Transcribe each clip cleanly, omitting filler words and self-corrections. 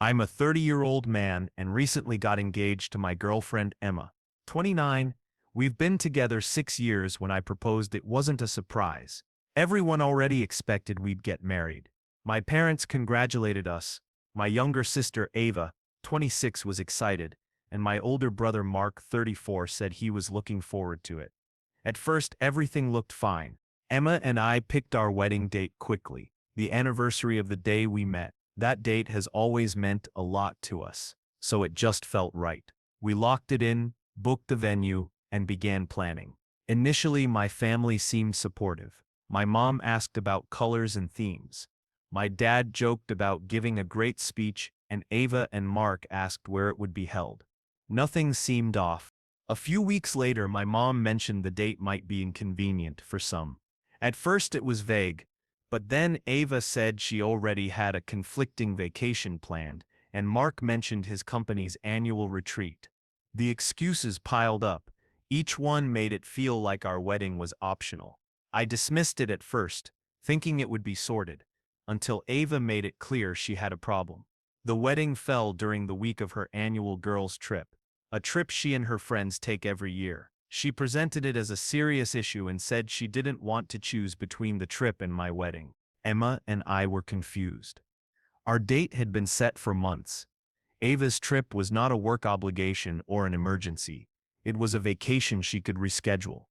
I'm a 30-year-old man and recently got engaged to my girlfriend Emma, 29. We've been together 6 years. When I proposed, it wasn't a surprise. Everyone already expected we'd get married. My parents congratulated us. My younger sister Ava, 26, was excited, and my older brother Mark, 34, said he was looking forward to it. At first, everything looked fine. Emma and I picked our wedding date quickly, the anniversary of the day we met. That date has always meant a lot to us, so it just felt right. We locked it in, booked the venue, and began planning. Initially, my family seemed supportive. My mom asked about colors and themes. My dad joked about giving a great speech, and Ava and Mark asked where it would be held. Nothing seemed off. A few weeks later, my mom mentioned the date might be inconvenient for some. At first it was vague, but then Ava said she already had a conflicting vacation planned, and Mark mentioned his company's annual retreat. The excuses piled up. Each one made it feel like our wedding was optional. I dismissed it at first, thinking it would be sorted, until Ava made it clear she had a problem. The wedding fell during the week of her annual girls' trip, a trip she and her friends take every year. She presented it as a serious issue and said she didn't want to choose between the trip and my wedding. Emma and I were confused. Our date had been set for months. Ava's trip was not a work obligation or an emergency. It was a vacation she could reschedule.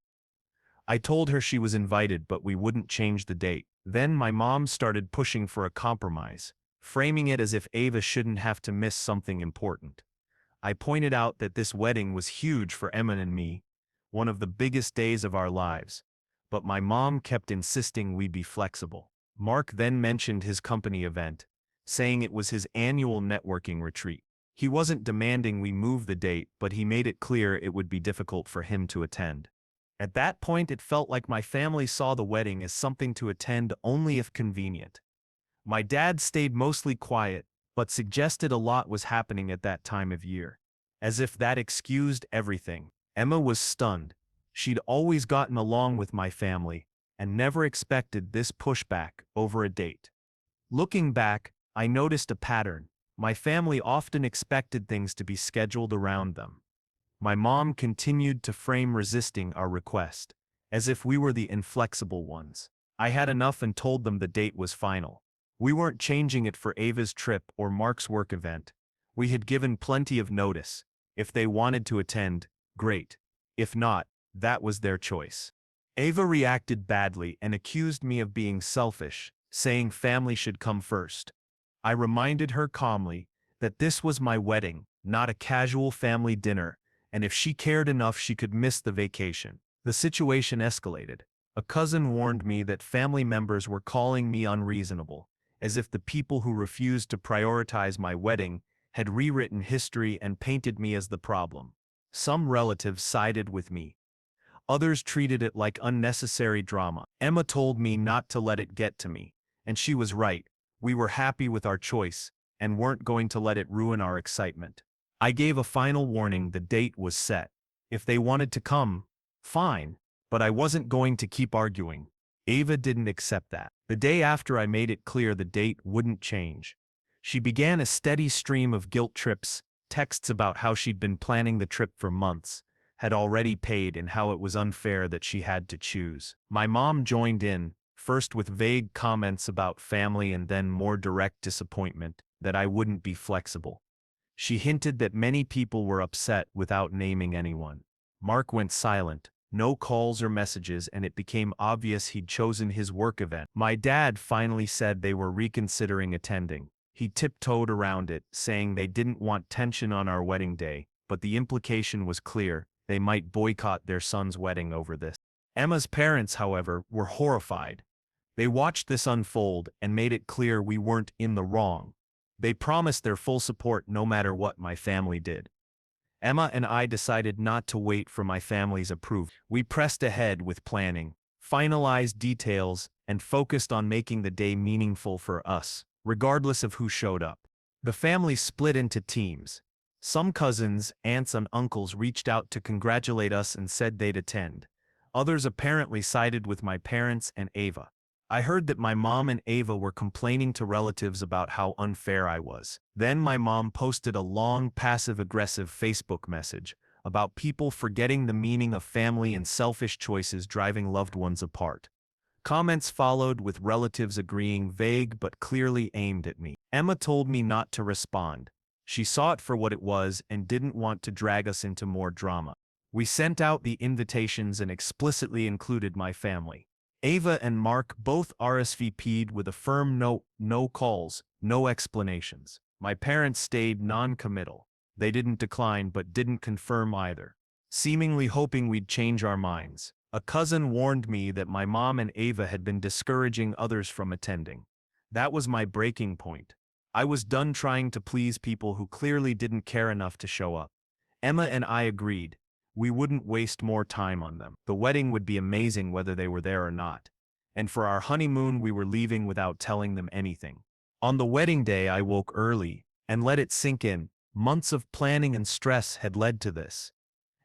I told her she was invited, but we wouldn't change the date. Then my mom started pushing for a compromise, framing it as if Ava shouldn't have to miss something important. I pointed out that this wedding was huge for Emma and me, one of the biggest days of our lives, but my mom kept insisting we be flexible. Mark then mentioned his company event, saying it was his annual networking retreat. He wasn't demanding we move the date, but he made it clear it would be difficult for him to attend. At that point, it felt like my family saw the wedding as something to attend only if convenient. My dad stayed mostly quiet, but suggested a lot was happening at that time of year. As if that excused everything. Emma was stunned. She'd always gotten along with my family, and never expected this pushback over a date. Looking back, I noticed a pattern. My family often expected things to be scheduled around them. My mom continued to frame resisting our request, as if we were the inflexible ones. I had enough and told them the date was final. We weren't changing it for Ava's trip or Mark's work event. We had given plenty of notice. If they wanted to attend, great. If not, that was their choice. Ava reacted badly and accused me of being selfish, saying family should come first. I reminded her calmly that this was my wedding, not a casual family dinner, and if she cared enough she could miss the vacation. The situation escalated. A cousin warned me that family members were calling me unreasonable, as if the people who refused to prioritize my wedding had rewritten history and painted me as the problem. Some relatives sided with me. Others treated it like unnecessary drama. Emma told me not to let it get to me, and she was right. We were happy with our choice, and weren't going to let it ruin our excitement. I gave a final warning. The date was set. If they wanted to come, fine, but I wasn't going to keep arguing. Ava didn't accept that. The day after, I made it clear the date wouldn't change. She began a steady stream of guilt trips, texts about how she'd been planning the trip for months, had already paid, and how it was unfair that she had to choose. My mom joined in, first with vague comments about family and then more direct disappointment that I wouldn't be flexible. She hinted that many people were upset without naming anyone. Mark went silent, no calls or messages, and it became obvious he'd chosen his work event. My dad finally said they were reconsidering attending. He tiptoed around it, saying they didn't want tension on our wedding day, but the implication was clear: they might boycott their son's wedding over this. Emma's parents, however, were horrified. They watched this unfold and made it clear we weren't in the wrong. They promised their full support no matter what my family did. Emma and I decided not to wait for my family's approval. We pressed ahead with planning, finalized details, and focused on making the day meaningful for us, regardless of who showed up. The family split into teams. Some cousins, aunts, and uncles reached out to congratulate us and said they'd attend. Others apparently sided with my parents and Ava. I heard that my mom and Ava were complaining to relatives about how unfair I was. Then my mom posted a long passive-aggressive Facebook message about people forgetting the meaning of family and selfish choices driving loved ones apart. Comments followed with relatives agreeing, vague but clearly aimed at me. Emma told me not to respond. She saw it for what it was and didn't want to drag us into more drama. We sent out the invitations and explicitly included my family. Ava and Mark both RSVP'd with a firm no, no calls, no explanations. My parents stayed non-committal. They didn't decline but didn't confirm either, seemingly hoping we'd change our minds. A cousin warned me that my mom and Ava had been discouraging others from attending. That was my breaking point. I was done trying to please people who clearly didn't care enough to show up. Emma and I agreed. We wouldn't waste more time on them. The wedding would be amazing whether they were there or not. And for our honeymoon, we were leaving without telling them anything. On the wedding day, I woke early and let it sink in. Months of planning and stress had led to this.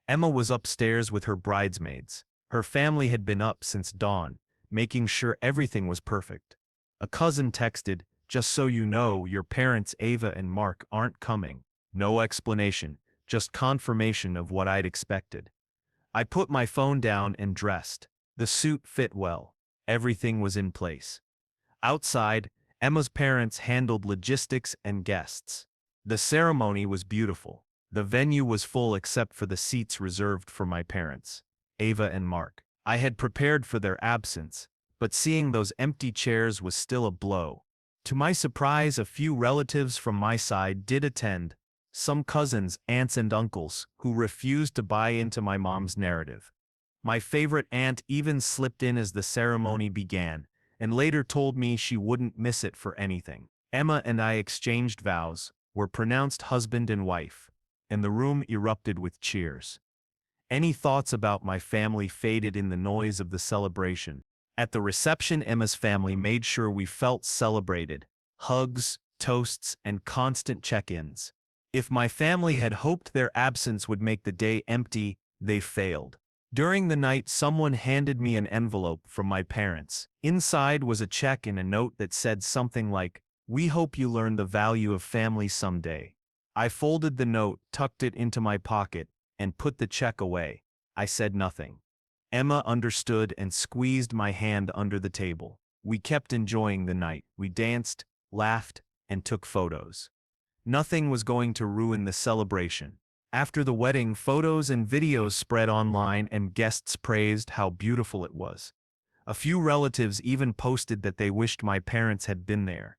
Emma was upstairs with her bridesmaids. Her family had been up since dawn, making sure everything was perfect. A cousin texted, "Just so you know, your parents Ava and Mark aren't coming." No explanation, just confirmation of what I'd expected. I put my phone down and dressed. The suit fit well. Everything was in place. Outside, Emma's parents handled logistics and guests. The ceremony was beautiful. The venue was full except for the seats reserved for my parents, Ava and Mark. I had prepared for their absence, but seeing those empty chairs was still a blow. To my surprise, a few relatives from my side did attend, some cousins, aunts and uncles, who refused to buy into my mom's narrative. My favorite aunt even slipped in as the ceremony began, and later told me she wouldn't miss it for anything. Emma and I exchanged vows, were pronounced husband and wife, and the room erupted with cheers. Any thoughts about my family faded in the noise of the celebration. At the reception, Emma's family made sure we felt celebrated. Hugs, toasts, and constant check-ins. If my family had hoped their absence would make the day empty, they failed. During the night, someone handed me an envelope from my parents. Inside was a check and a note that said something like, "We hope you learn the value of family someday." I folded the note, tucked it into my pocket, and put the check away. I said nothing. Emma understood and squeezed my hand under the table. We kept enjoying the night. We danced, laughed, and took photos. Nothing was going to ruin the celebration. After the wedding, photos and videos spread online and guests praised how beautiful it was. A few relatives even posted that they wished my parents had been there.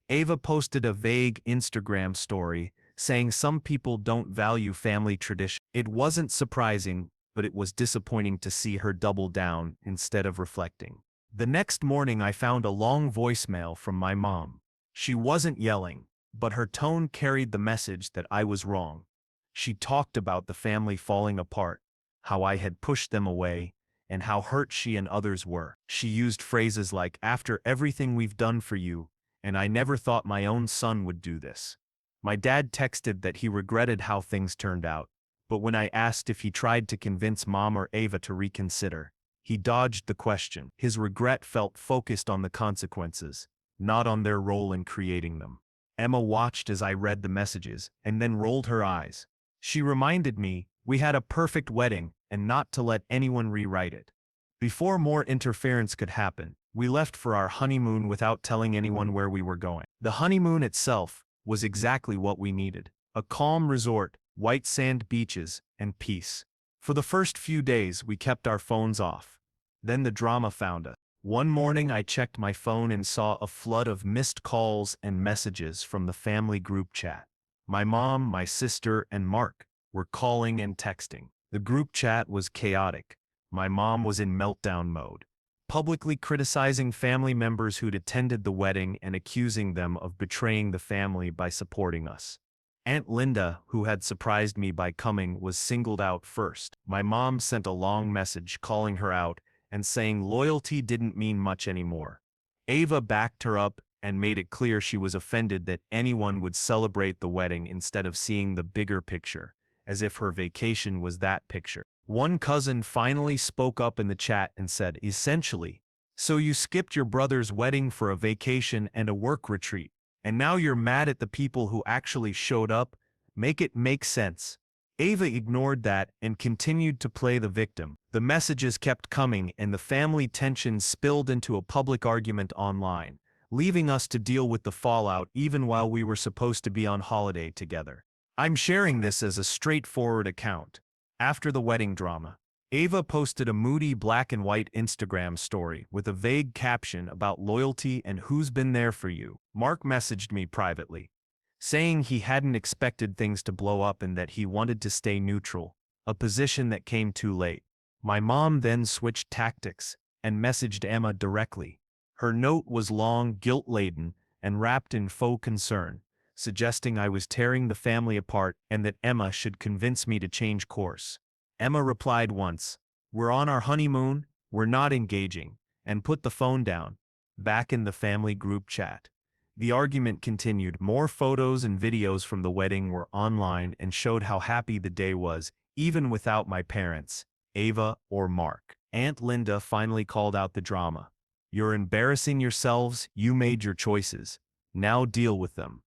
Ava posted a vague Instagram story saying some people don't value family tradition. It wasn't surprising, but it was disappointing to see her double down instead of reflecting. The next morning, I found a long voicemail from my mom. She wasn't yelling, but her tone carried the message that I was wrong. She talked about the family falling apart, how I had pushed them away, and how hurt she and others were. She used phrases like, "After everything we've done for you, and I never thought my own son would do this." My dad texted that he regretted how things turned out, but when I asked if he tried to convince Mom or Ava to reconsider, he dodged the question. His regret felt focused on the consequences, not on their role in creating them. Emma watched as I read the messages and then rolled her eyes. She reminded me we had a perfect wedding and not to let anyone rewrite it. Before more interference could happen, we left for our honeymoon without telling anyone where we were going. The honeymoon itself was exactly what we needed. A calm resort, white sand beaches, and peace. For the first few days, we kept our phones off. Then the drama found us. One morning, I checked my phone and saw a flood of missed calls and messages from the family group chat. My mom, my sister, and Mark were calling and texting. The group chat was chaotic. My mom was in meltdown mode, publicly criticizing family members who'd attended the wedding and accusing them of betraying the family by supporting us. Aunt Linda, who had surprised me by coming, was singled out first. My mom sent a long message calling her out and saying loyalty didn't mean much anymore. Ava backed her up and made it clear she was offended that anyone would celebrate the wedding instead of seeing the bigger picture, as if her vacation was that picture. One cousin finally spoke up in the chat and said, essentially, So you skipped your brother's wedding for a vacation and a work retreat, and now you're mad at the people who actually showed up? Make it make sense. Ava ignored that and continued to play the victim. The messages kept coming and the family tension spilled into a public argument online, leaving us to deal with the fallout even while we were supposed to be on holiday together. I'm sharing this as a straightforward account. After the wedding drama, Ava posted a moody black and white Instagram story with a vague caption about loyalty and who's been there for you. Mark messaged me privately, saying he hadn't expected things to blow up and that he wanted to stay neutral, a position that came too late. My mom then switched tactics and messaged Emma directly. Her note was long, guilt-laden, and wrapped in faux concern, suggesting I was tearing the family apart and that Emma should convince me to change course. Emma replied once, "We're on our honeymoon, we're not engaging," and put the phone down. Back in the family group chat, the argument continued. More photos and videos from the wedding were online and showed how happy the day was, even without my parents, Ava or Mark. Aunt Linda finally called out the drama. "You're embarrassing yourselves, you made your choices. Now deal with them."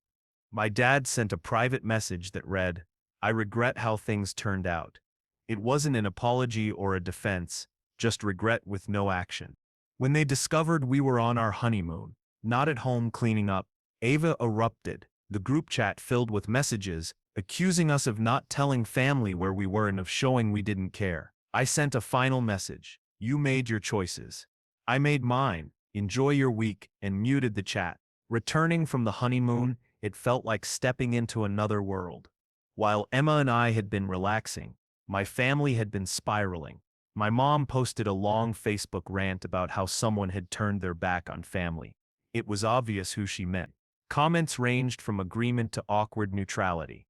My dad sent a private message that read, "I regret how things turned out." It wasn't an apology or a defense, just regret with no action. When they discovered we were on our honeymoon, not at home cleaning up, Ava erupted, the group chat filled with messages, accusing us of not telling family where we were and of showing we didn't care. I sent a final message, "You made your choices. I made mine, enjoy your week," and muted the chat. Returning from the honeymoon, it felt like stepping into another world. While Emma and I had been relaxing, my family had been spiraling. My mom posted a long Facebook rant about how someone had turned their back on family. It was obvious who she meant. Comments ranged from agreement to awkward neutrality.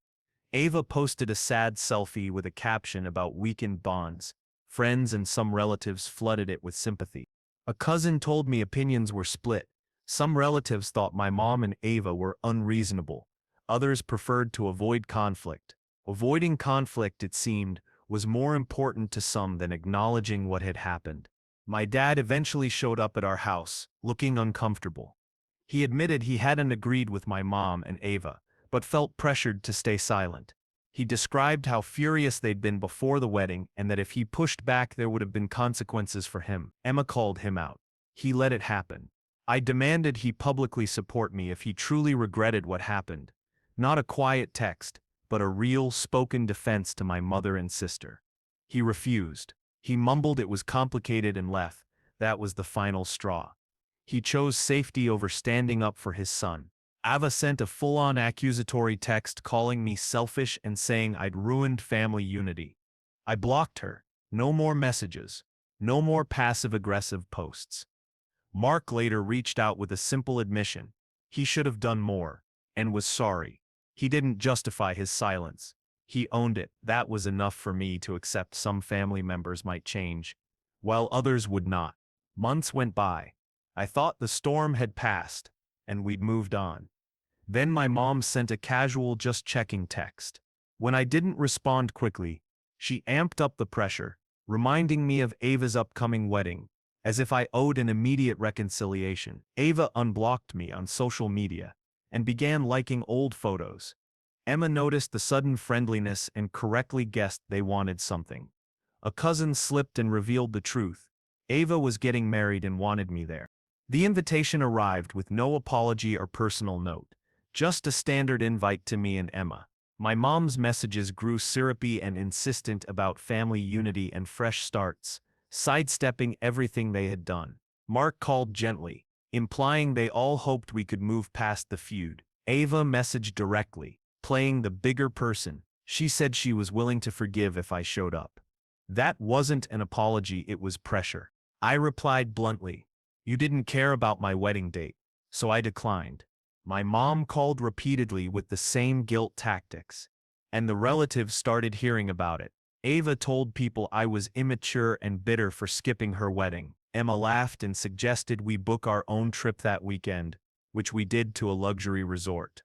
Ava posted a sad selfie with a caption about weakened bonds. Friends and some relatives flooded it with sympathy. A cousin told me opinions were split. Some relatives thought my mom and Ava were unreasonable. Others preferred to avoid conflict. Avoiding conflict, it seemed, was more important to some than acknowledging what had happened. My dad eventually showed up at our house, looking uncomfortable. He admitted he hadn't agreed with my mom and Ava, but felt pressured to stay silent. He described how furious they'd been before the wedding and that if he pushed back there would have been consequences for him. Emma called him out. He let it happen. I demanded he publicly support me if he truly regretted what happened. Not a quiet text, but a real spoken defense to my mother and sister. He refused. He mumbled it was complicated and left. That was the final straw. He chose safety over standing up for his son. Ava sent a full-on accusatory text calling me selfish and saying I'd ruined family unity. I blocked her. No more messages. No more passive-aggressive posts. Mark later reached out with a simple admission. He should have done more, and was sorry. He didn't justify his silence. He owned it. That was enough for me to accept some family members might change, while others would not. Months went by. I thought the storm had passed, and we'd moved on. Then my mom sent a casual just checking text. When I didn't respond quickly, she amped up the pressure, reminding me of Ava's upcoming wedding, as if I owed an immediate reconciliation. Ava unblocked me on social media and began liking old photos. Emma noticed the sudden friendliness and correctly guessed they wanted something. A cousin slipped and revealed the truth. Ava was getting married and wanted me there. The invitation arrived with no apology or personal note, just a standard invite to me and Emma. My mom's messages grew syrupy and insistent about family unity and fresh starts, sidestepping everything they had done. Mark called gently, implying they all hoped we could move past the feud. Ava messaged directly, playing the bigger person. She said she was willing to forgive if I showed up. That wasn't an apology, it was pressure. I replied bluntly, "You didn't care about my wedding date, so I declined." My mom called repeatedly with the same guilt tactics, and the relatives started hearing about it. Ava told people I was immature and bitter for skipping her wedding. Emma laughed and suggested we book our own trip that weekend, which we did to a luxury resort.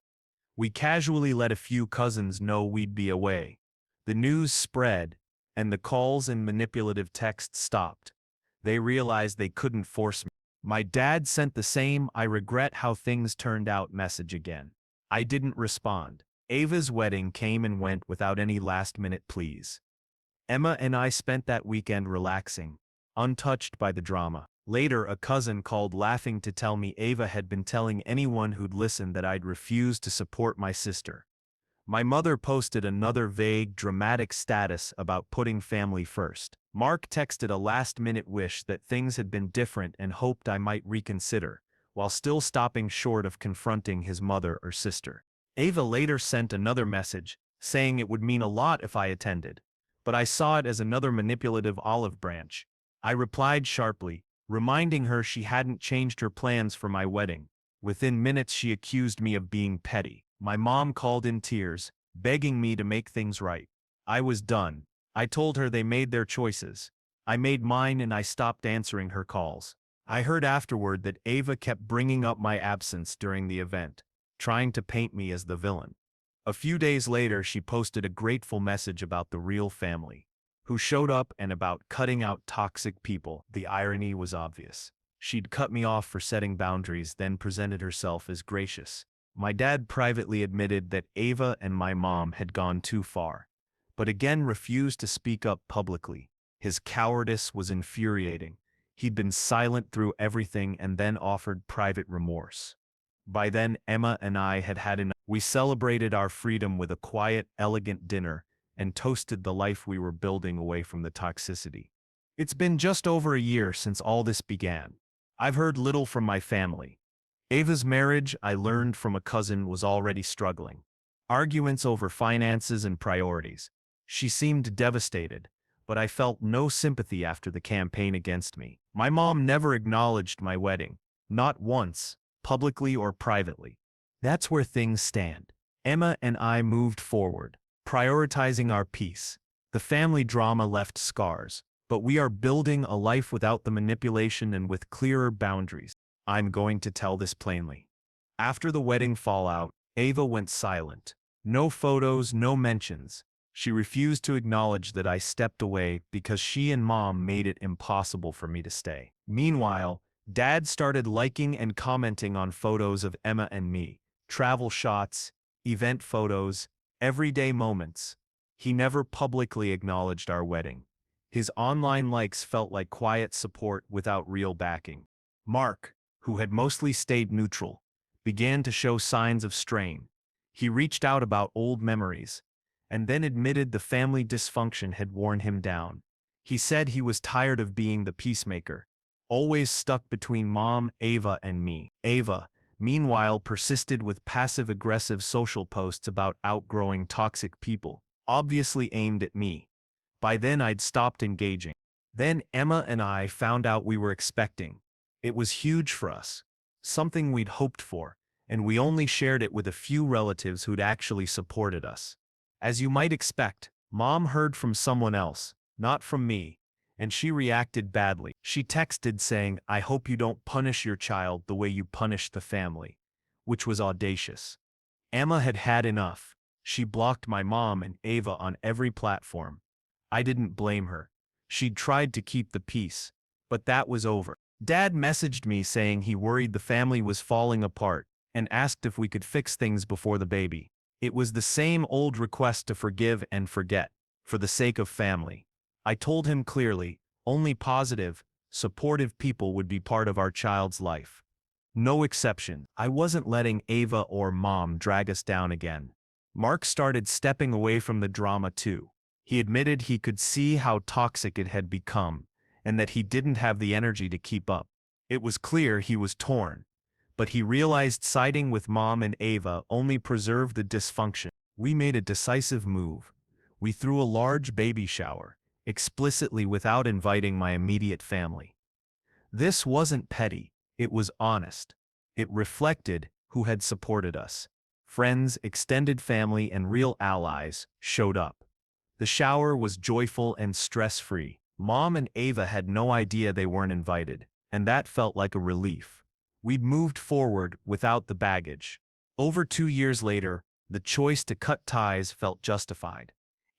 We casually let a few cousins know we'd be away. The news spread, and the calls and manipulative texts stopped. They realized they couldn't force me. My dad sent the same "I regret how things turned out" message again. I didn't respond. Ava's wedding came and went without any last-minute pleas. Emma and I spent that weekend relaxing, untouched by the drama. Later, a cousin called laughing to tell me Ava had been telling anyone who'd listen that I'd refused to support my sister. My mother posted another vague, dramatic status about putting family first. Mark texted a last-minute wish that things had been different and hoped I might reconsider, while still stopping short of confronting his mother or sister. Ava later sent another message, saying it would mean a lot if I attended, but I saw it as another manipulative olive branch. I replied sharply, reminding her she hadn't changed her plans for my wedding. Within minutes she accused me of being petty. My mom called in tears, begging me to make things right. I was done. I told her they made their choices. I made mine and I stopped answering her calls. I heard afterward that Ava kept bringing up my absence during the event, trying to paint me as the villain. A few days later she posted a grateful message about the real family, who showed up, and about cutting out toxic people. The irony was obvious. She'd cut me off for setting boundaries, then presented herself as gracious. My dad privately admitted that Ava and my mom had gone too far, but again refused to speak up publicly. His cowardice was infuriating. He'd been silent through everything and then offered private remorse. By then, Emma and I had had enough. We celebrated our freedom with a quiet, elegant dinner and toasted the life we were building away from the toxicity. It's been just over a year since all this began. I've heard little from my family. Ava's marriage, I learned from a cousin, was already struggling. Arguments over finances and priorities. She seemed devastated, but I felt no sympathy after the campaign against me. My mom never acknowledged my wedding, not once, publicly or privately. That's where things stand. Emma and I moved forward, prioritizing our peace. The family drama left scars, but we are building a life without the manipulation and with clearer boundaries. I'm going to tell this plainly. After the wedding fallout, Ava went silent. No photos, no mentions. She refused to acknowledge that I stepped away because she and Mom made it impossible for me to stay. Meanwhile, Dad started liking and commenting on photos of Emma and me, travel shots, event photos, everyday moments. He never publicly acknowledged our wedding. His online likes felt like quiet support without real backing. Mark, who had mostly stayed neutral, began to show signs of strain. He reached out about old memories, and then admitted the family dysfunction had worn him down. He said he was tired of being the peacemaker, always stuck between Mom, Ava, and me. Ava, meanwhile, persisted with passive-aggressive social posts about outgrowing toxic people, obviously aimed at me. By then I'd stopped engaging. Then Emma and I found out we were expecting. It was huge for us, something we'd hoped for, and we only shared it with a few relatives who'd actually supported us. As you might expect, Mom heard from someone else, not from me, and she reacted badly. She texted saying, "I hope you don't punish your child the way you punished the family," which was audacious. Emma had had enough. She blocked my mom and Ava on every platform. I didn't blame her. She'd tried to keep the peace, but that was over. Dad messaged me saying he worried the family was falling apart and asked if we could fix things before the baby. It was the same old request to forgive and forget, for the sake of family. I told him clearly, only positive, supportive people would be part of our child's life. No exception. I wasn't letting Ava or Mom drag us down again. Mark started stepping away from the drama too. He admitted he could see how toxic it had become, and that he didn't have the energy to keep up. It was clear he was torn, but he realized siding with Mom and Ava only preserved the dysfunction. We made a decisive move. We threw a large baby shower, explicitly without inviting my immediate family. This wasn't petty, it was honest. It reflected who had supported us. Friends, extended family, and real allies showed up. The shower was joyful and stress-free. Mom and Ava had no idea they weren't invited, and that felt like a relief. We'd moved forward without the baggage. Over 2 years later, the choice to cut ties felt justified.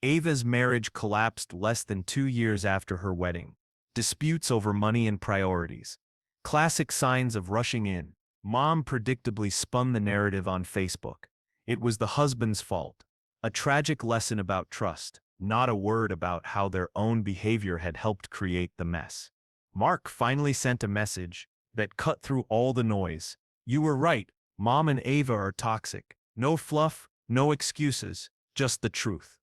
Ava's marriage collapsed less than 2 years after her wedding. Disputes over money and priorities. Classic signs of rushing in. Mom predictably spun the narrative on Facebook. It was the husband's fault. A tragic lesson about trust, not a word about how their own behavior had helped create the mess. Mark finally sent a message that cut through all the noise. You were right, Mom and Ava are toxic. No fluff, no excuses, just the truth.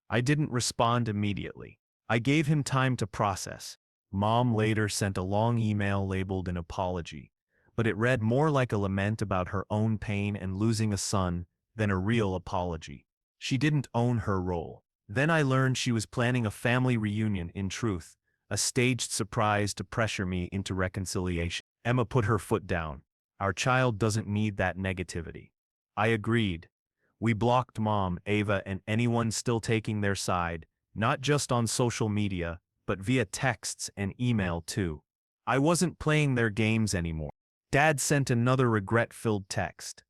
I didn't respond immediately. I gave him time to process. Mom later sent a long email labeled an apology, but it read more like a lament about her own pain and losing a son than a real apology. She didn't own her role. Then I learned she was planning a family reunion in truth, a staged surprise to pressure me into reconciliation. Emma put her foot down. Our child doesn't need that negativity. I agreed. We blocked Mom, Ava, and anyone still taking their side, not just on social media, but via texts and email too. I wasn't playing their games anymore. Dad sent another regret-filled text.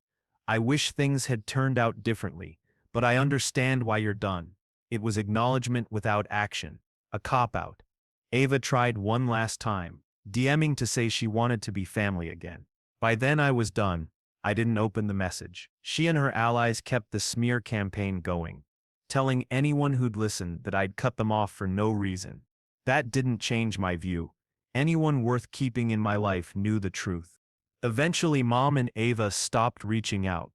I wish things had turned out differently, but I understand why you're done. It was acknowledgement without action, a cop-out. Ava tried one last time, DMing to say she wanted to be family again. By then I was done. I didn't open the message. She and her allies kept the smear campaign going, telling anyone who'd listen that I'd cut them off for no reason. That didn't change my view. Anyone worth keeping in my life knew the truth. Eventually Mom and Ava stopped reaching out.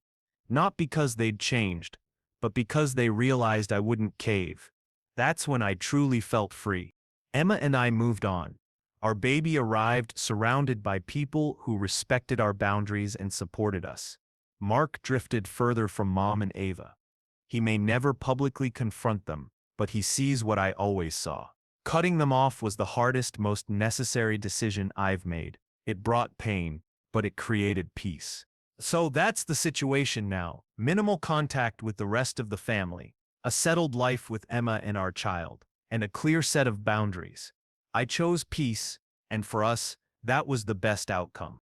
Not because they'd changed, but because they realized I wouldn't cave. That's when I truly felt free. Emma and I moved on. Our baby arrived surrounded by people who respected our boundaries and supported us. Mark drifted further from Mom and Ava. He may never publicly confront them, but he sees what I always saw. Cutting them off was the hardest, most necessary decision I've made. It brought pain, but it created peace. So that's the situation now. Minimal contact with the rest of the family, a settled life with Emma and our child, and a clear set of boundaries. I chose peace, and for us, that was the best outcome.